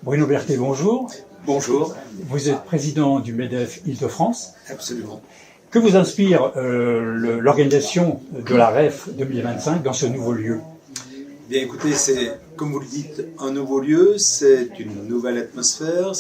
Bruno Berthet, bonjour. Bonjour. Vous êtes président du MEDEF Île-de-France. Absolument. Que vous inspire l'organisation de la REF 2025 dans ce nouveau lieu? Bien écoutez, c'est, comme vous le dites, un nouveau lieu, c'est une nouvelle atmosphère.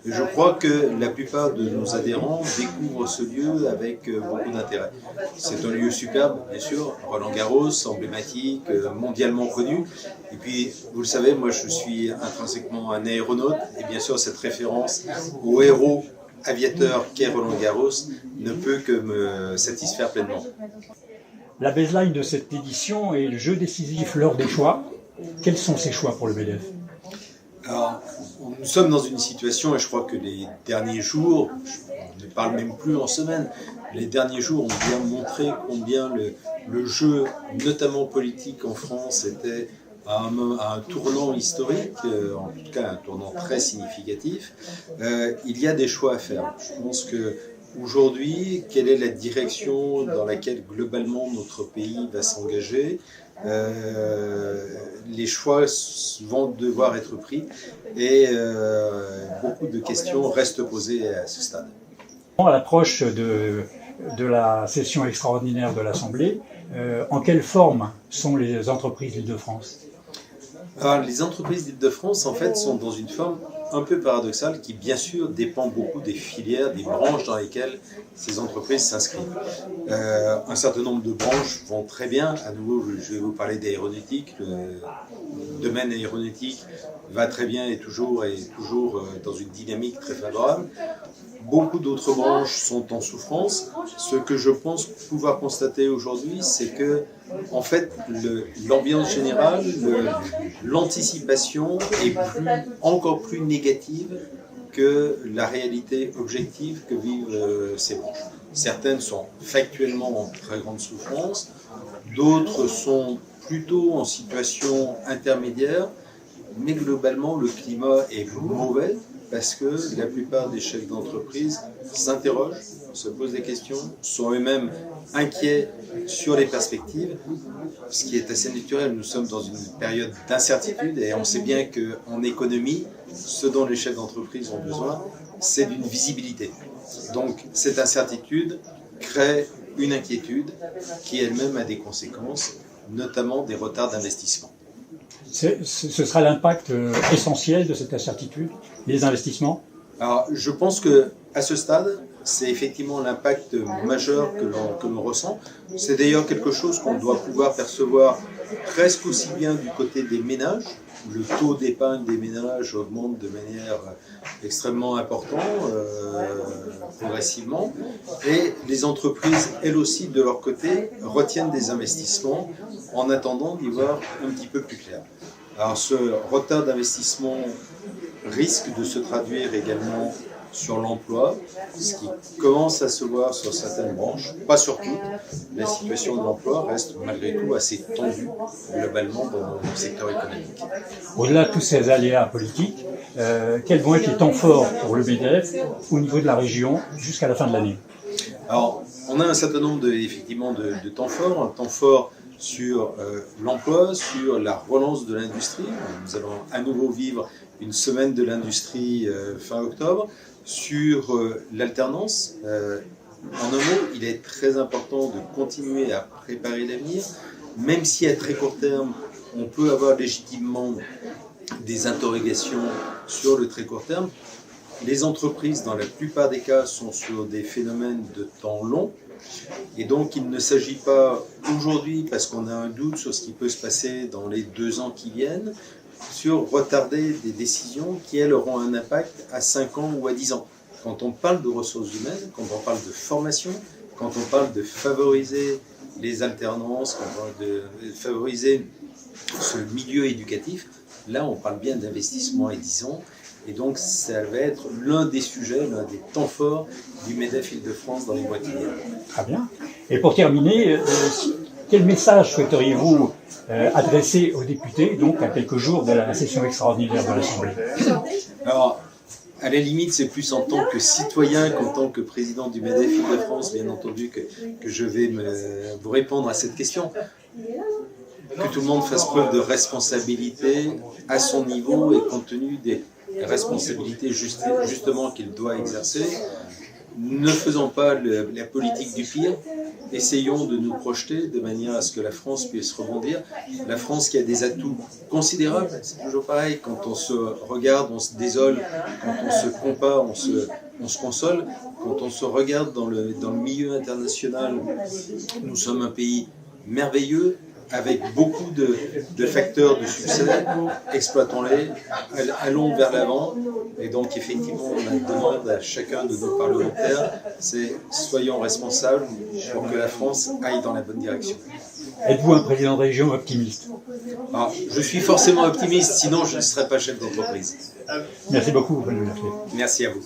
Je crois que la plupart de nos adhérents découvrent ce lieu avec beaucoup d'intérêt. C'est un lieu superbe, bien sûr, Roland-Garros, emblématique, mondialement connu. Et puis, vous le savez, moi je suis intrinsèquement un aéronaute, et bien sûr cette référence au héros aviateur qu'est Roland-Garros ne peut que me satisfaire pleinement. La baseline de cette édition est le jeu décisif, l'heure des choix. Quels sont ces choix pour le MEDEF? Alors, nous sommes dans une situation, et je crois que les derniers jours, on ne parle même plus en semaine, les derniers jours ont bien montré combien le jeu, notamment politique en France, était à un tournant historique, en tout cas un tournant très significatif. Il y a des choix à faire. Je pense que aujourd'hui, quelle est la direction dans laquelle globalement notre pays va s'engager? Les choix vont devoir être pris et beaucoup de questions restent posées à ce stade. À l'approche de la session extraordinaire de l'Assemblée, en quelle forme sont les entreprises d'Île-de-France? Alors, les entreprises d'Île-de-France, en fait, sont dans une forme un peu paradoxale qui, bien sûr, dépend beaucoup des filières, des branches dans lesquelles ces entreprises s'inscrivent. Un certain nombre de branches vont très bien. À nouveau, je vais vous parler d'aéronautique. Le domaine aéronautique va très bien et toujours dans une dynamique très favorable. Beaucoup d'autres branches sont en souffrance. Ce que je pense pouvoir constater aujourd'hui, c'est que, en fait, l'ambiance générale, l'anticipation est encore plus négative que la réalité objective que vivent ces branches. Certaines sont factuellement en très grande souffrance, d'autres sont plutôt en situation intermédiaire, mais globalement le climat est mauvais parce que la plupart des chefs d'entreprise s'interrogent, se posent des questions, sont eux-mêmes inquiets sur les perspectives, ce qui est assez naturel. Nous sommes dans une période d'incertitude et on sait bien qu'en économie, ce dont les chefs d'entreprise ont besoin, c'est d'une visibilité. Donc cette incertitude crée une inquiétude qui elle-même a des conséquences, notamment des retards d'investissement. Ce sera l'impact essentiel de cette incertitude, les investissements? Alors, je pense qu'à ce stade, c'est effectivement l'impact majeur que l'on ressent. C'est d'ailleurs quelque chose qu'on doit pouvoir percevoir presque aussi bien du côté des ménages. Le taux d'épargne des ménages augmente de manière extrêmement importante, progressivement. Et les entreprises, elles aussi, de leur côté, retiennent des investissements en attendant d'y voir un petit peu plus clair. Alors ce retard d'investissement risque de se traduire également sur l'emploi, ce qui commence à se voir sur certaines branches, pas sur toutes. La situation de l'emploi reste malgré tout assez tendue globalement dans le secteur économique. Au-delà de tous ces aléas politiques, quels vont être les temps forts pour le MEDEF au niveau de la région jusqu'à la fin de l'année? Alors, on a un certain nombre effectivement de temps forts, un temps fort sur l'emploi, sur la relance de l'industrie. Nous allons à nouveau vivre une semaine de l'industrie fin octobre, sur l'alternance. En un mot, il est très important de continuer à préparer l'avenir, même si à très court terme, on peut avoir légitimement des interrogations sur le très court terme. Les entreprises, dans la plupart des cas, sont sur des phénomènes de temps long. Et donc, il ne s'agit pas aujourd'hui, parce qu'on a un doute sur ce qui peut se passer dans les 2 ans qui viennent, sur retarder des décisions qui, elles, auront un impact à 5 ans ou à 10 ans. Quand on parle de ressources humaines, quand on parle de formation, quand on parle de favoriser les alternances, quand on parle de favoriser ce milieu éducatif, là, on parle bien d'investissement et 10 ans. Et donc, ça va être l'un des sujets, l'un des temps forts du MEDEF Île-de-France dans les mois qui viennent. Très bien. Et pour terminer, quel message souhaiteriez-vous adresser aux députés, donc à quelques jours de la session extraordinaire de l'Assemblée? Alors, à la limite, c'est plus en tant que citoyen qu'en tant que président du MEDEF Île-de-France, bien entendu, que je vais vous répondre à cette question. Que tout le monde fasse preuve de responsabilité à son niveau et compte tenu des responsabilité justement qu'il doit exercer. Ne faisons pas la politique du pire, essayons de nous projeter de manière à ce que la France puisse rebondir. La France qui a des atouts considérables, c'est toujours pareil, quand on se regarde, on se désole, quand on se compare, on se console. Quand on se regarde dans le milieu international, nous sommes un pays merveilleux, avec beaucoup de facteurs de succès, exploitons-les, allons vers l'avant. Et donc effectivement, on demande à chacun de nos parlementaires, c'est soyons responsables pour que la France aille dans la bonne direction. Êtes-vous un président de région optimiste? Alors, je suis forcément optimiste, sinon je ne serais pas chef d'entreprise. Merci beaucoup, Benoît Laflé. Merci à vous.